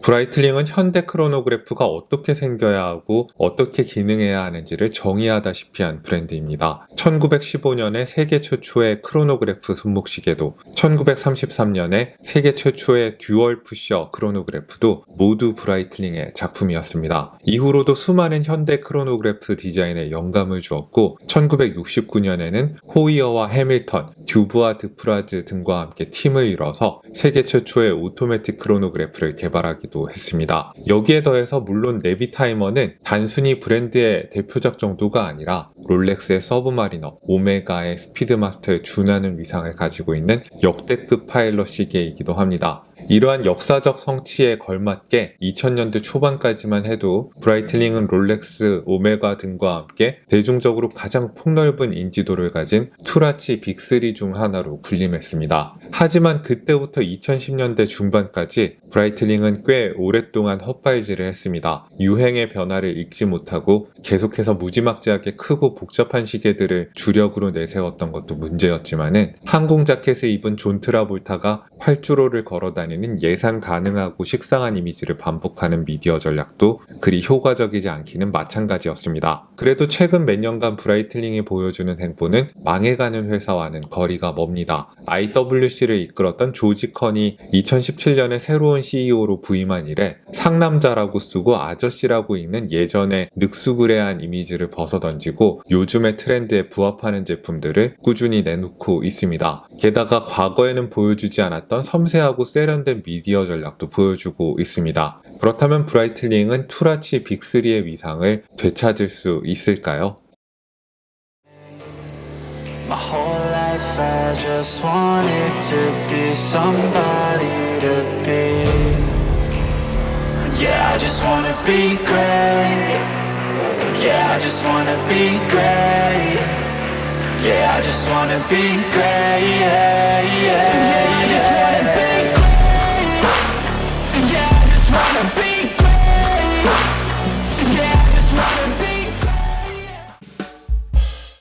브라이틀링은 현대 크로노그래프가 어떻게 생겨야 하고 어떻게 기능해야 하는지를 정의하다시피 한 브랜드입니다. 1915년에 세계 최초의 크로노그래프 손목시계도 1933년에 세계 최초의 듀얼 푸셔 크로노그래프도 모두 브라이틀링의 작품이었습니다. 이후로도 수많은 현대 크로노그래프 디자인에 영감을 주었고 1969년에는 호이어와 해밀턴, 듀부아 드프라즈 등과 함께 팀을 이뤄서 세계 최초의 오토매틱 크로노그래프를 개발하기도 했습니다. 여기에 더해서 물론 네비타이머는 단순히 브랜드의 대표작 정도가 아니라 롤렉스의 서브마리너, 오메가의 스피드마스터에 준하는 위상을 가지고 있는 역대급 파일럿 시계이기도 합니다. 이러한 역사적 성취에 걸맞게 2000년대 초반까지만 해도 브라이틀링은 롤렉스, 오메가 등과 함께 대중적으로 가장 폭넓은 인지도를 가진 투라치 빅3 중 하나로 군림했습니다. 하지만 그때부터 2010년대 중반까지 브라이틀링은 꽤 오랫동안 헛발질을 했습니다. 유행의 변화를 읽지 못하고 계속해서 무지막지하게 크고 복잡한 시계들을 주력으로 내세웠던 것도 문제였지만은 항공 자켓을 입은 존 트라볼타가 활주로를 걸어다니는 예상 가능하고 식상한 이미지를 반복하는 미디어 전략도 그리 효과적이지 않기는 마찬가지였습니다. 그래도 최근 몇 년간 브라이틀링이 보여주는 행보는 망해가는 회사와는 거리가 멉니다. IWC를 이끌었던 조지 컨이 2017년에 새로운 CEO로 부임한 이래 상남자라고 쓰고 아저씨라고 읽는 예전의 늑수그레한 이미지를 벗어던지고 요즘의 트렌드에 부합하는 제품들을 꾸준히 내놓고 있습니다. 게다가 과거에는 보여주지 않았던 섬세하고 세련된 미디어 전략도 보여주고 있습니다. 그렇다면 브라이틀링은 투라치 빅3의 위상을 되찾을 수 있을까요? My whole life I just wanted to be somebody to be. Yeah, I just wanna be great. Yeah, I just wanna be great. Yeah, I just wanna be great. Yeah, yeah, yeah, I just wanna be great. Yeah, I just wanna be great. Yeah, I just wanna be great.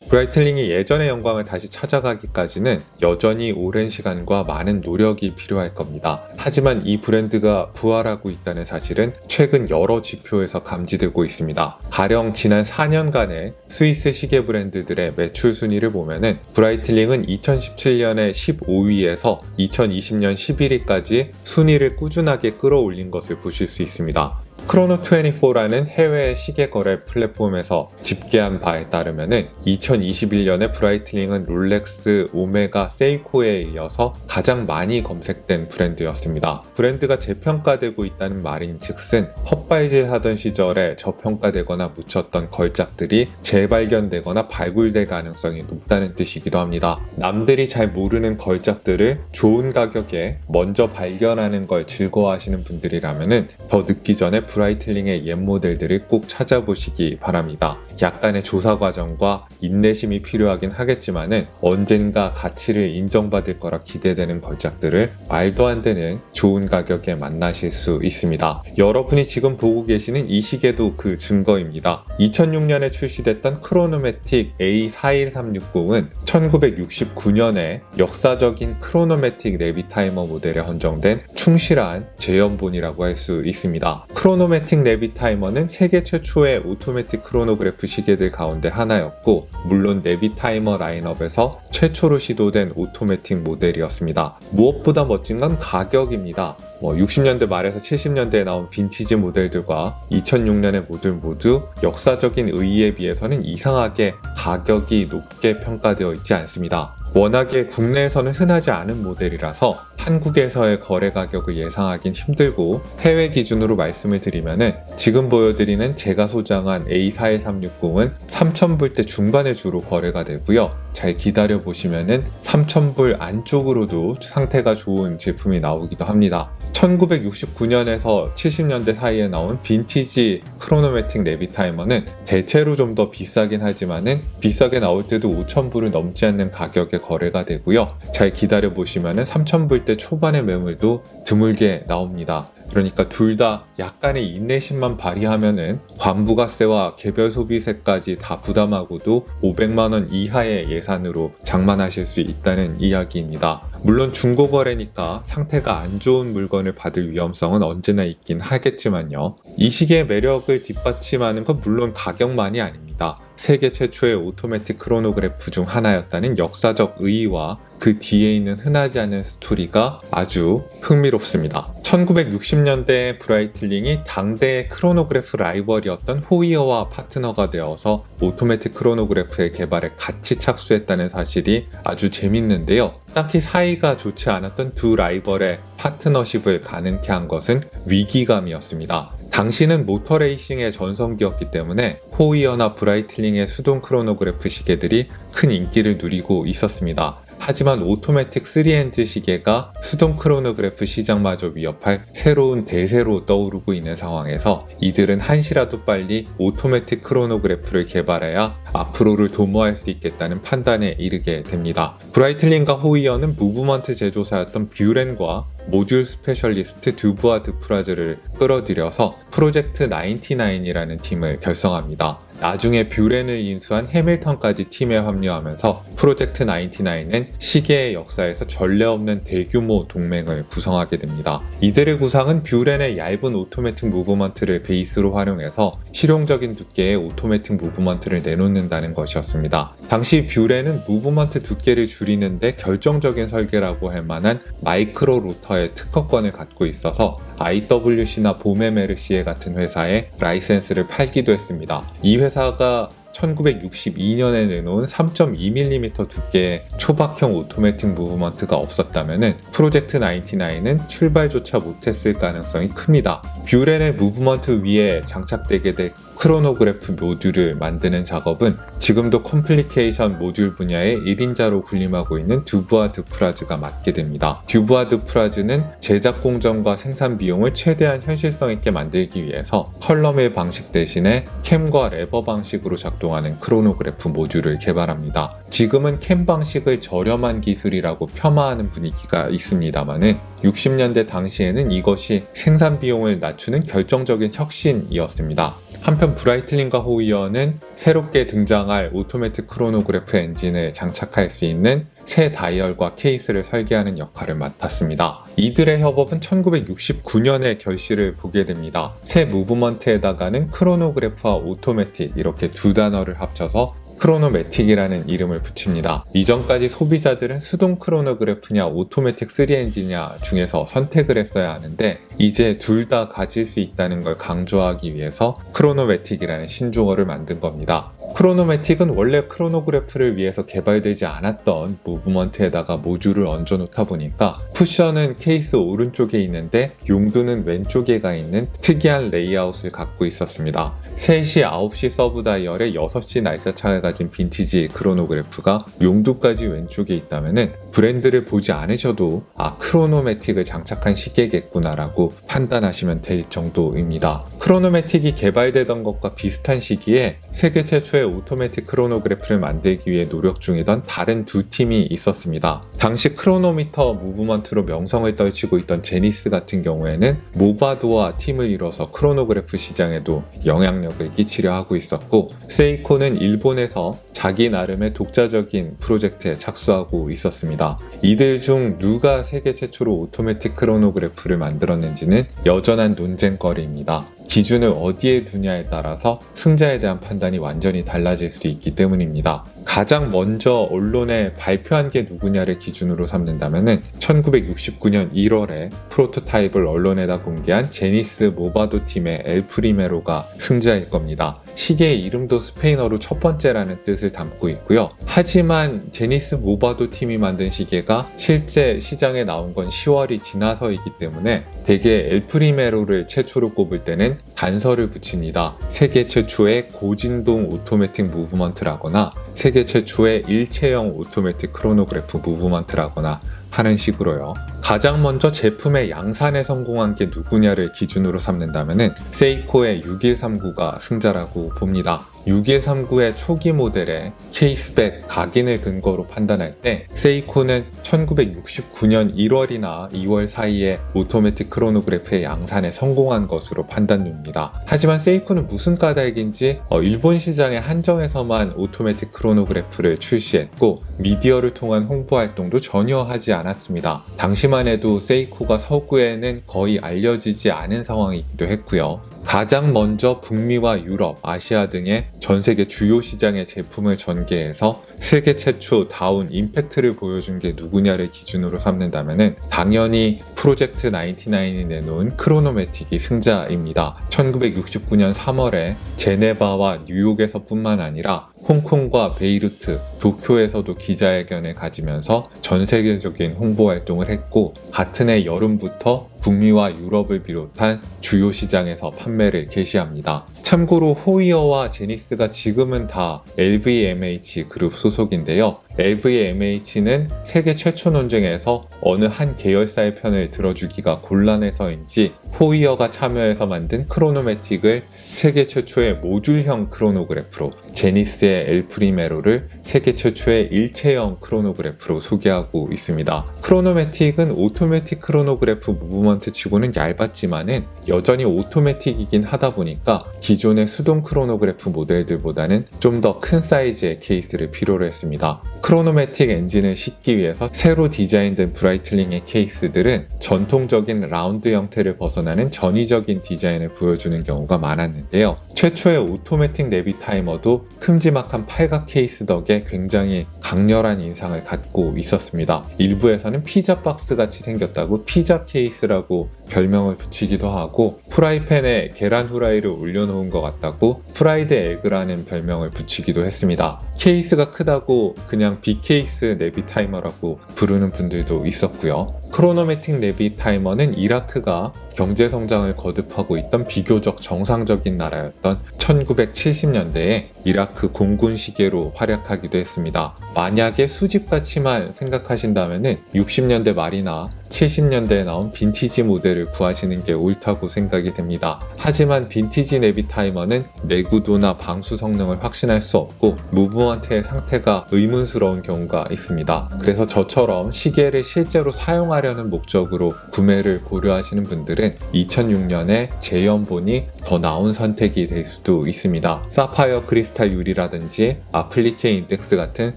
브라이틀링이 예전의 영광을 다시 찾아가기까지는 여전히 오랜 시간과 많은 노력이 필요할 겁니다. 하지만 이 브랜드가 부활하고 있다는 사실은 최근 여러 지표에서 감지되고 있습니다. 가령 지난 4년간의 스위스 시계 브랜드들의 매출 순위를 보면은 브라이틀링은 2017년에 15위에서 2020년 11위까지 순위를 꾸준하게 끌어올린 것을 보실 수 있습니다. 크로노24라는 해외 시계 거래 플랫폼에서 집계한 바에 따르면 2021년에 브라이틀링은 롤렉스, 오메가, 세이코에 이어서 가장 많이 검색된 브랜드였습니다. 브랜드가 재평가되고 있다는 말인 즉슨 헛발질하던 시절에 저평가되거나 묻혔던 걸작들이 재발견되거나 발굴될 가능성이 높다는 뜻이기도 합니다. 남들이 잘 모르는 걸작들을 좋은 가격에 먼저 발견하는 걸 즐거워하시는 분들이라면 더 늦기 전에 브라이틀링의 옛 모델들을 꼭 찾아보시기 바랍니다. 약간의 조사 과정과 인내심이 필요하긴 하겠지만은 언젠가 가치를 인정받을 거라 기대되는 걸작들을 말도 안 되는 좋은 가격에 만나실 수 있습니다. 여러분이 지금 보고 계시는 이 시계도 그 증거입니다. 2006년에 출시됐던 크로노매틱 A41360은 1969년에 역사적인 크로노매틱 네비타이머 모델에 헌정된 충실한 재현본이라고 할 수 있습니다. 크로노매틱 네비타이머는 세계 최초의 오토매틱 크로노그래프 시계들 가운데 하나였고 물론 네비타이머 라인업에서 최초로 시도된 오토매틱 모델이었습니다. 무엇보다 멋진 건 가격입니다. 60년대 말에서 70년대에 나온 빈티지 모델들과 2006년의 모델 모두 역사적인 의의에 비해서는 이상하게 가격이 높게 평가되어 있지 않습니다. 워낙에 국내에서는 흔하지 않은 모델이라서 한국에서의 거래 가격을 예상하긴 힘들고 해외 기준으로 말씀을 드리면은 지금 보여드리는 제가 소장한 A41360은 3,000불대 중반에 주로 거래가 되고요. 잘 기다려 보시면은 3,000불 안쪽으로도 상태가 좋은 제품이 나오기도 합니다. 1969년에서 70년대 사이에 나온 빈티지 크로노매틱 네비타이머는 대체로 좀 더 비싸긴 하지만은 비싸게 나올 때도 5,000불을 넘지 않는 가격에 거래가 되고요. 잘 기다려 보시면은 3,000불대 초반의 매물도 드물게 나옵니다. 그러니까 둘 다 약간의 인내심만 발휘하면은 관부가세와 개별 소비세까지 다 부담하고도 500만원 이하의 예산으로 장만하실 수 있다는 이야기입니다. 물론 중고 거래니까 상태가 안 좋은 물건을 받을 위험성은 언제나 있긴 하겠지만요. 이 시기의 매력을 뒷받침하는 건 물론 가격만이 아닙니다. 세계 최초의 오토매틱 크로노그래프 중 하나였다는 역사적 의의와 그 뒤에 있는 흔하지 않은 스토리가 아주 흥미롭습니다. 1960년대 브라이틀링이 당대의 크로노그래프 라이벌이었던 호이어와 파트너가 되어서 오토매틱 크로노그래프의 개발에 같이 착수했다는 사실이 아주 재밌는데요. 딱히 사이가 좋지 않았던 두 라이벌의 파트너십을 가능케 한 것은 위기감이었습니다. 당시는 모터레이싱의 전성기였기 때문에 호이어나 브라이틀링의 수동 크로노그래프 시계들이 큰 인기를 누리고 있었습니다. 하지만 오토매틱 3엔즈 시계가 수동 크로노그래프 시장마저 위협할 새로운 대세로 떠오르고 있는 상황에서 이들은 한시라도 빨리 오토매틱 크로노그래프를 개발해야 앞으로를 도모할 수 있겠다는 판단에 이르게 됩니다. 브라이틀링과 호이어는 무브먼트 제조사였던 뷰렌과 모듈 스페셜리스트 듀부아 드프라즈를 끌어들여서 프로젝트 99이라는 팀을 결성합니다. 나중에 뷰렌을 인수한 해밀턴까지 팀에 합류하면서 프로젝트 99은 시계의 역사에서 전례 없는 대규모 동맹을 구성하게 됩니다. 이들의 구상은 뷰렌의 얇은 오토매틱 무브먼트를 베이스로 활용해서 실용적인 두께의 오토매틱 무브먼트를 내놓는다는 것이었습니다. 당시 뷰렌은 무브먼트 두께를 줄이는데 결정적인 설계라고 할 만한 마이크로 로터의 특허권을 갖고 있어서 IWC나 보메메르시에 같은 회사에 라이센스를 팔기도 했습니다. 이 회사가 1962년에 내놓은 3.2mm 두께의 초박형 오토매틱 무브먼트가 없었다면 프로젝트 99은 출발조차 못했을 가능성이 큽니다. 뷰렌의 무브먼트 위에 장착되게 될 크로노그래프 모듈을 만드는 작업은 지금도 컴플리케이션 모듈 분야의 1인자로 군림하고 있는 듀부아 드프라즈가 맡게 됩니다. 듀부아 드프라즈는 제작 공정과 생산 비용을 최대한 현실성 있게 만들기 위해서 컬럼밀 방식 대신에 캠과 레버 방식으로 작동하는 크로노그래프 모듈을 개발합니다. 지금은 캠 방식을 저렴한 기술이라고 폄하하는 분위기가 있습니다만은 60년대 당시에는 이것이 생산 비용을 낮추는 결정적인 혁신이었습니다. 한편 브라이틀링과 호이어는 새롭게 등장할 오토매틱 크로노그래프 엔진을 장착할 수 있는 새 다이얼과 케이스를 설계하는 역할을 맡았습니다. 이들의 협업은 1969년에 결실을 보게 됩니다. 새 무브먼트에다가는 크로노그래프와 오토매틱 이렇게 두 단어를 합쳐서 크로노매틱이라는 이름을 붙입니다. 이전까지 소비자들은 수동 크로노그래프냐 오토매틱 3엔진이냐 중에서 선택을 했어야 하는데 이제 둘 다 가질 수 있다는 걸 강조하기 위해서 크로노매틱이라는 신조어를 만든 겁니다. 크로노매틱은 원래 크로노그래프를 위해서 개발되지 않았던 무브먼트에다가 모듈을 얹어 놓다 보니까 쿠션은 케이스 오른쪽에 있는데 용두는 왼쪽에 가 있는 특이한 레이아웃을 갖고 있었습니다. 3시, 9시 서브 다이얼에 6시 날짜창을 가진 빈티지 크로노그래프가 용두까지 왼쪽에 있다면 브랜드를 보지 않으셔도 크로노매틱을 장착한 시계겠구나 라고 판단하시면 될 정도입니다. 크로노매틱이 개발되던 것과 비슷한 시기에 세계 최초의 오토매틱 크로노그래프를 만들기 위해 노력 중이던 다른 두 팀이 있었습니다. 당시 크로노미터 무브먼트로 명성을 떨치고 있던 제니스 같은 경우에는 모바도와 팀을 이뤄서 크로노그래프 시장에도 영향력을 끼치려 하고 있었고, 세이코는 일본에서 자기 나름의 독자적인 프로젝트에 착수하고 있었습니다. 이들 중 누가 세계 최초로 오토매틱 크로노그래프를 만들었는지는 여전한 논쟁거리입니다. 기준을 어디에 두냐에 따라서 승자에 대한 판단이 완전히 달라질 수 있기 때문입니다. 가장 먼저 언론에 발표한 게 누구냐를 기준으로 삼는다면 1969년 1월에 프로토타입을 언론에다 공개한 제니스 모바도 팀의 엘프리메로가 승자일 겁니다. 시계의 이름도 스페인어로 첫 번째라는 뜻을 담고 있고요. 하지만 제니스 모바도 팀이 만든 시계가 실제 시장에 나온 건 10월이 지나서이기 때문에 대개 엘프리메로를 최초로 꼽을 때는 단서를 붙입니다. 세계 최초의 고진동 오토매틱 무브먼트라거나 세계 최초의 일체형 오토매틱 크로노그래프 무브먼트라거나 하는 식으로요. 가장 먼저 제품의 양산에 성공한 게 누구냐를 기준으로 삼는다면 세이코의 6139가 승자라고 봅니다. 6139의 초기 모델의 케이스백 각인을 근거로 판단할 때 세이코는 1969년 1월이나 2월 사이에 오토매틱 크로노그래프의 양산에 성공한 것으로 판단됩니다. 있습니다. 하지만 세이코는 무슨 까닭인지 일본 시장에 한정해서만 오토매틱 크로노그래프를 출시했고 미디어를 통한 홍보 활동도 전혀 하지 않았습니다. 당시만 해도 세이코가 서구에는 거의 알려지지 않은 상황이기도 했고요. 가장 먼저 북미와 유럽, 아시아 등의 전 세계 주요 시장의 제품을 전개해서 세계 최초 다운 임팩트를 보여준 게 누구냐를 기준으로 삼는다면 당연히 프로젝트 99이 내놓은 크로노매틱이 승자입니다. 1969년 3월에 제네바와 뉴욕에서 뿐만 아니라 홍콩과 베이루트, 도쿄에서도 기자회견을 가지면서 전 세계적인 홍보 활동을 했고 같은 해 여름부터 북미와 유럽을 비롯한 주요 시장에서 판매를 개시합니다. 참고로 호이어와 제니스가 지금은 다 LVMH 그룹 소속인데요. LVMH는 세계 최초 논쟁에서 어느 한 계열사의 편을 들어주기가 곤란해서인지 호이어가 참여해서 만든 크로노매틱을 세계 최초의 모듈형 크로노그래프로, 제니스의 엘프리메로를 세계 최초의 일체형 크로노그래프로 소개하고 있습니다. 크로노매틱은 오토매틱 크로노그래프 무브먼트 치고는 얇았지만은 여전히 오토매틱이긴 하다 보니까 기존의 수동 크로노그래프 모델들보다는 좀 더 큰 사이즈의 케이스를 필요로 했습니다. 크로노매틱 엔진을 싣기 위해서 새로 디자인된 브라이틀링의 케이스들은 전통적인 라운드 형태를 벗어나는 전위적인 디자인을 보여주는 경우가 많았는데요. 최초의 오토매틱 내비 타이머도 큼지막한 팔각 케이스 덕에 굉장히 강렬한 인상을 갖고 있었습니다. 일부에서는 피자 박스 같이 생겼다고 피자 케이스라고 별명을 붙이기도 하고 프라이팬에 계란 후라이를 올려놓은 것 같다고 프라이드 에그라는 별명을 붙이기도 했습니다. 케이스가 크다고 그냥 빅케이스 내비 타이머라고 부르는 분들도 있었고요. 크로노매틱 내비 타이머는 이라크가 경제 성장을 거듭하고 있던 비교적 정상적인 나라였던 1970년대에 이라크 공군 시계로 활약하기도 했습니다. 만약에 수집가치만 생각하신다면 60년대 말이나 70년대에 나온 빈티지 모델을 구하시는 게 옳다고 생각이 됩니다. 하지만 빈티지 내비 타이머는 내구도나 방수 성능을 확신할 수 없고 무브먼트의 상태가 의문스러운 경우가 있습니다. 그래서 저처럼 시계를 실제로 사용하려는 목적으로 구매를 고려하시는 분들은 2006년에 제연본이 더 나은 선택이 될 수도 있습니다. 사파이어 크리스탈 유리라든지 아플리케 인덱스 같은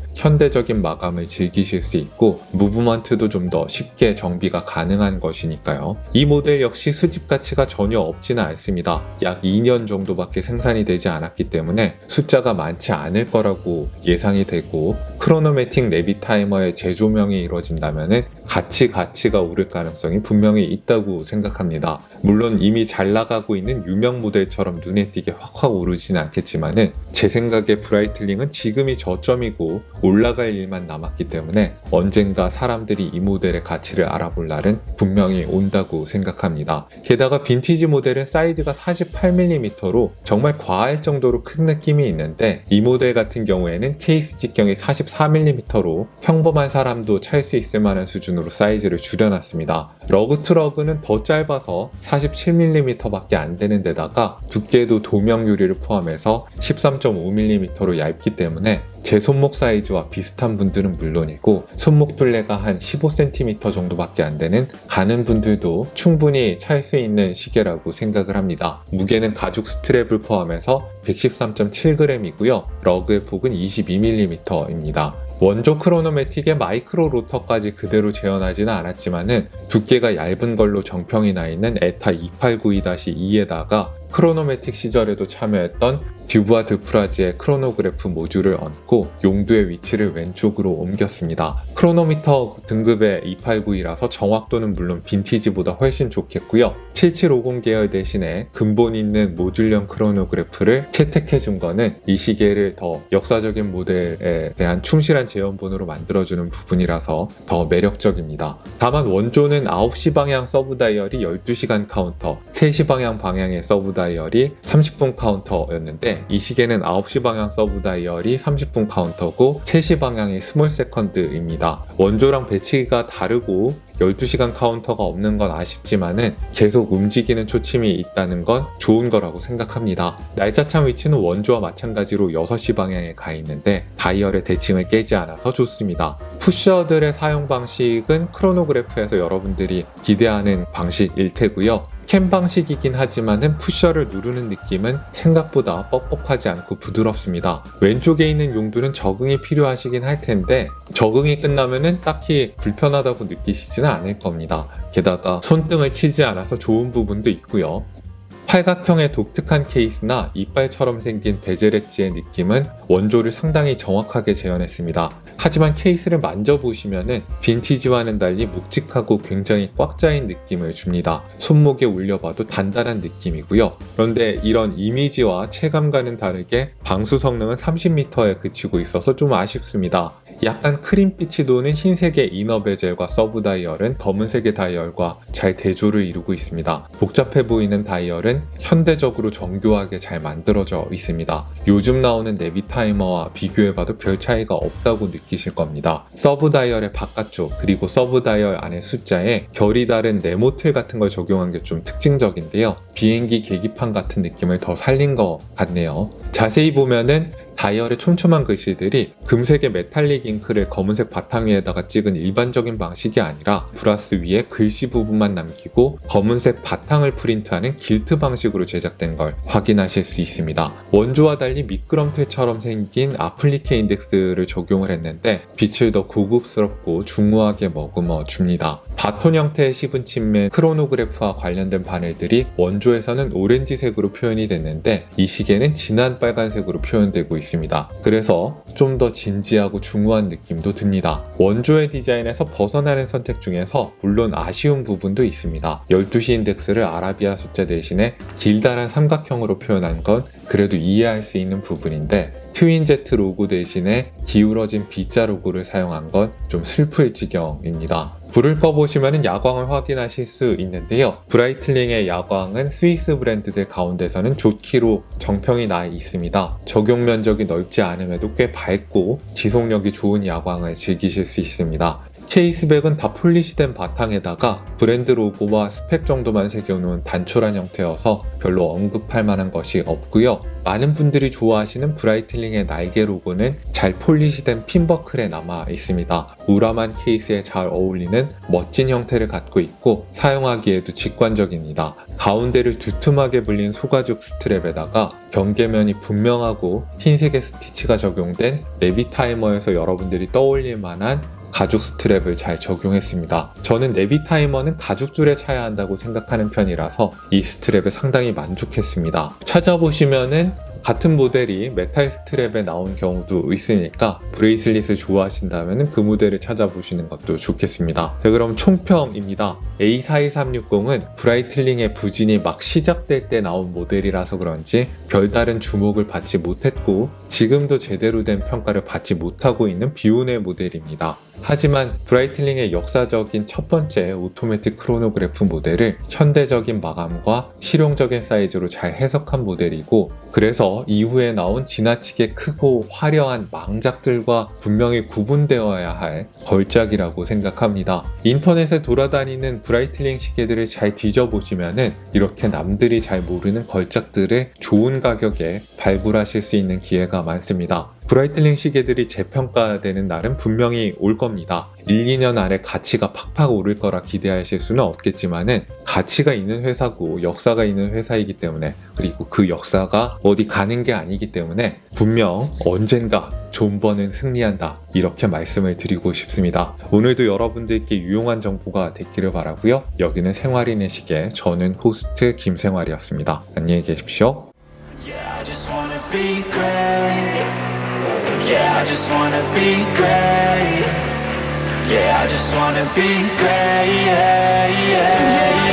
현대적인 마감을 즐기실 수 있고 무브먼트도 좀 더 쉽게 정비가 가능한 것이니까요. 이 모델 역시 수집 가치가 전혀 없지는 않습니다. 약 2년 정도밖에 생산이 되지 않았기 때문에 숫자가 많지 않을 거라고 예상이 되고 크로노매틱 내비 타이머의 재조명이 이루어진다면 가치가 오를 가능성이 분명히 있다고 생각합니다. 물론 이미 잘 나가고 있는 유명 모델처럼 눈에 띄게 확 오르지는 않겠지만은 제 생각에 브라이틀링은 지금이 저점이고 올라갈 일만 남았기 때문에 언젠가 사람들이 이 모델의 가치를 알아볼 날은 분명히 온다고 생각합니다. 게다가 빈티지 모델은 사이즈가 48mm로 정말 과할 정도로 큰 느낌이 있는데 이 모델 같은 경우에는 케이스 직경이 44mm로 평범한 사람도 찰 수 있을 만한 수준으로 사이즈를 줄여놨습니다. 러그 투 러그는 더 짧아서 47mm 밖에 안 되는 데다가 두께도 도명 유리를 포함해서 13.5mm로 얇기 때문에 제 손목 사이즈와 비슷한 분들은 물론이고 손목 둘레가 한 15cm 정도밖에 안 되는 가는 분들도 충분히 찰 수 있는 시계라고 생각을 합니다. 무게는 가죽 스트랩을 포함해서 113.7g이고요. 러그의 폭은 22mm입니다. 원조 크로노매틱의 마이크로 로터까지 그대로 재현하지는 않았지만은 두께가 얇은 걸로 정평이 나 있는 에타 2892-2에다가 크로노매틱 시절에도 참여했던 듀부아 드프라지의 크로노그래프 모듈을 얹고 용도의 위치를 왼쪽으로 옮겼습니다. 크로노미터 등급의 2892라서 정확도는 물론 빈티지보다 훨씬 좋겠고요. 7750 계열 대신에 근본 있는 모듈형 크로노그래프를 채택해준 거는 이 시계를 더 역사적인 모델에 대한 충실한 재현본으로 만들어주는 부분이라서 더 매력적입니다. 다만 원조는 9시 방향 서브 다이얼이 12시간 카운터, 3시 방향의 서브 다이얼이 30분 카운터였는데 이 시계는 9시 방향 서브 다이얼이 30분 카운터고 3시 방향이 스몰 세컨드입니다. 원조랑 배치기가 다르고 12시간 카운터가 없는 건 아쉽지만은 계속 움직이는 초침이 있다는 건 좋은 거라고 생각합니다. 날짜창 위치는 원조와 마찬가지로 6시 방향에 가 있는데 다이얼의 대칭을 깨지 않아서 좋습니다. 푸셔들의 사용 방식은 크로노그래프에서 여러분들이 기대하는 방식일 테고요. 스캔 방식이긴 하지만은 푸셔를 누르는 느낌은 생각보다 뻑뻑하지 않고 부드럽습니다. 왼쪽에 있는 용두는 적응이 필요하시긴 할 텐데 적응이 끝나면은 딱히 불편하다고 느끼시지는 않을 겁니다. 게다가 손등을 치지 않아서 좋은 부분도 있고요. 팔각형의 독특한 케이스나 이빨처럼 생긴 베젤 엣지의 느낌은 원조를 상당히 정확하게 재현했습니다. 하지만 케이스를 만져보시면은 빈티지와는 달리 묵직하고 굉장히 꽉 짜인 느낌을 줍니다. 손목에 올려봐도 단단한 느낌이고요. 그런데 이런 이미지와 체감과는 다르게 방수 성능은 30m에 그치고 있어서 좀 아쉽습니다. 약간 크림빛이 도는 흰색의 이너 베젤과 서브 다이얼은 검은색의 다이얼과 잘 대조를 이루고 있습니다. 복잡해 보이는 다이얼은 현대적으로 정교하게 잘 만들어져 있습니다. 요즘 나오는 내비 타이머와 비교해봐도 별 차이가 없다고 느끼실 겁니다. 서브 다이얼의 바깥쪽 그리고 서브 다이얼 안의 숫자에 결이 다른 네모틀 같은 걸 적용한 게 좀 특징적인데요. 비행기 계기판 같은 느낌을 더 살린 것 같네요. 자세히 보면은 다이얼의 촘촘한 글씨들이 금색의 메탈릭 잉크를 검은색 바탕 위에다가 찍은 일반적인 방식이 아니라 브라스 위에 글씨 부분만 남기고 검은색 바탕을 프린트하는 길트 방식으로 제작된 걸 확인하실 수 있습니다. 원조와 달리 미끄럼틀처럼 생긴 아플리케 인덱스를 적용을 했는데 빛을 더 고급스럽고 중후하게 머금어 줍니다. 바톤 형태의 시분 침맨 크로노그래프와 관련된 바늘들이 원조에서는 오렌지색으로 표현이 됐는데 이 시계는 진한 빨간색으로 표현되고 있습니다. 그래서 좀 더 진지하고 중후한 느낌도 듭니다. 원조의 디자인에서 벗어나는 선택 중에서 물론 아쉬운 부분도 있습니다. 12시 인덱스를 아라비아 숫자 대신에 길다란 삼각형으로 표현한 건 그래도 이해할 수 있는 부분인데 트윈제트 로고 대신에 기울어진 B자 로고를 사용한 건 좀 슬플 지경입니다. 불을 꺼보시면 야광을 확인하실 수 있는데요. 브라이틀링의 야광은 스위스 브랜드들 가운데서는 좋기로 정평이 나 있습니다. 적용 면적이 넓지 않음에도 꽤 밝고 지속력이 좋은 야광을 즐기실 수 있습니다. 케이스백은 다 폴리시된 바탕에다가 브랜드 로고와 스펙 정도만 새겨놓은 단촐한 형태여서 별로 언급할 만한 것이 없고요. 많은 분들이 좋아하시는 브라이틀링의 날개 로고는 잘 폴리시된 핀버클에 남아 있습니다. 우람한 케이스에 잘 어울리는 멋진 형태를 갖고 있고 사용하기에도 직관적입니다. 가운데를 두툼하게 불린 소가죽 스트랩에다가 경계면이 분명하고 흰색의 스티치가 적용된 내비 타이머에서 여러분들이 떠올릴 만한 가죽 스트랩을 잘 적용했습니다. 저는 내비 타이머는 가죽줄에 차야 한다고 생각하는 편이라서 이 스트랩에 상당히 만족했습니다. 찾아보시면은 같은 모델이 메탈 스트랩에 나온 경우도 있으니까 브레이슬릿을 좋아하신다면 그 모델을 찾아보시는 것도 좋겠습니다. 자, 그럼 총평입니다. A42360은 브라이틀링의 부진이 막 시작될 때 나온 모델이라서 그런지 별다른 주목을 받지 못했고 지금도 제대로 된 평가를 받지 못하고 있는 비운의 모델입니다. 하지만 브라이틀링의 역사적인 첫 번째 오토매틱 크로노그래프 모델을 현대적인 마감과 실용적인 사이즈로 잘 해석한 모델이고 그래서 이후에 나온 지나치게 크고 화려한 망작들과 분명히 구분되어야 할 걸작이라고 생각합니다. 인터넷에 돌아다니는 브라이틀링 시계들을 잘 뒤져보시면은 이렇게 남들이 잘 모르는 걸작들을 좋은 가격에 발굴하실 수 있는 기회가 많습니다. 브라이틀링 시계들이 재평가되는 날은 분명히 올 겁니다. 1, 2년 안에 가치가 팍팍 오를 거라 기대하실 수는 없겠지만은 가치가 있는 회사고 역사가 있는 회사이기 때문에 그리고 그 역사가 어디 가는 게 아니기 때문에 분명 언젠가 존버는 승리한다 이렇게 말씀을 드리고 싶습니다. 오늘도 여러분들께 유용한 정보가 됐기를 바라고요. 여기는 생활인의 시계, 저는 호스트 김생활이었습니다. 안녕히 계십시오. Yeah, I just wanna be great. Yeah, I just wanna be great. Yeah, I just wanna be great. Yeah, yeah, yeah.